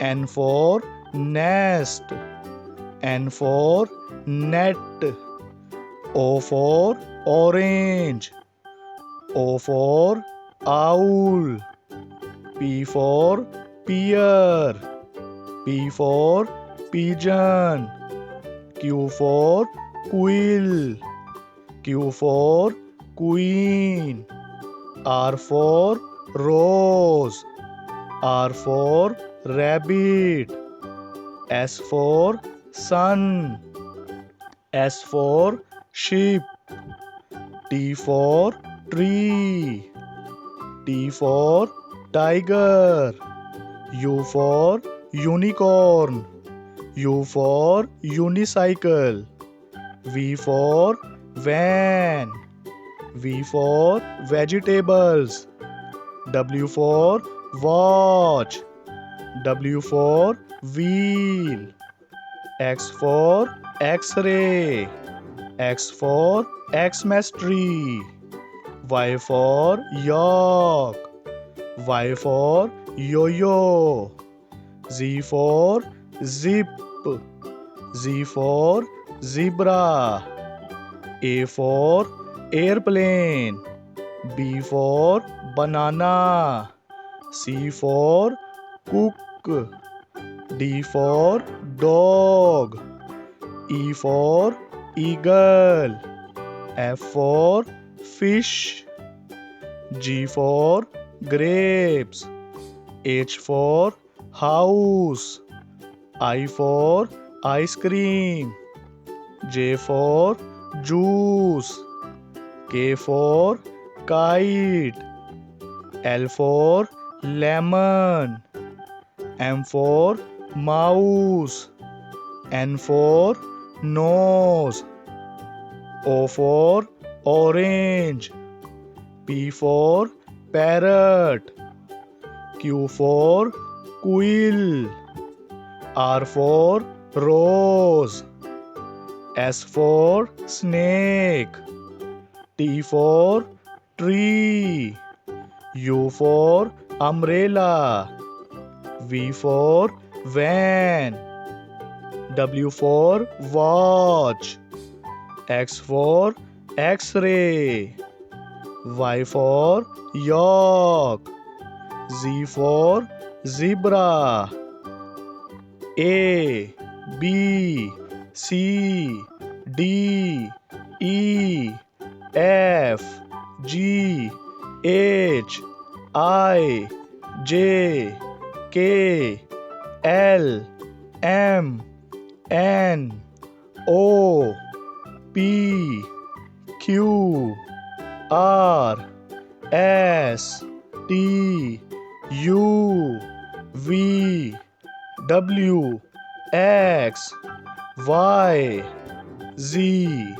N for nest. N for net. O for orange. O for owl. P for pear. P for pigeon. Q for quill. Q for queen. R for rose. R for rabbit. S for sun. S for sheep. T for tree. T for tiger. U for unicorn. U for unicycle. V for van. V for vegetables. W for watch. W for wheel. X for X-ray. X for Xmas tree. Y for york. Y for yo-yo. Z for zip. Z for zebra. A for airplane. B for banana. C for cook. D for dog. E for eagle. F for fish. G for grapes. H for house. I for ice cream. J for juice. K for kite. L for lemon. M for mouse. N for nose. O for orange. P for parrot. Q for quill. R for rose. S for snake. T for tree. U for umbrella. V for van. W for watch. X for X-ray. Y for york. Z for zebra. A, B, C, D, E, F, G, H, I, J, K, L, M, N, O, P, Q, R, S, T, U, V, W, X, Y, Z.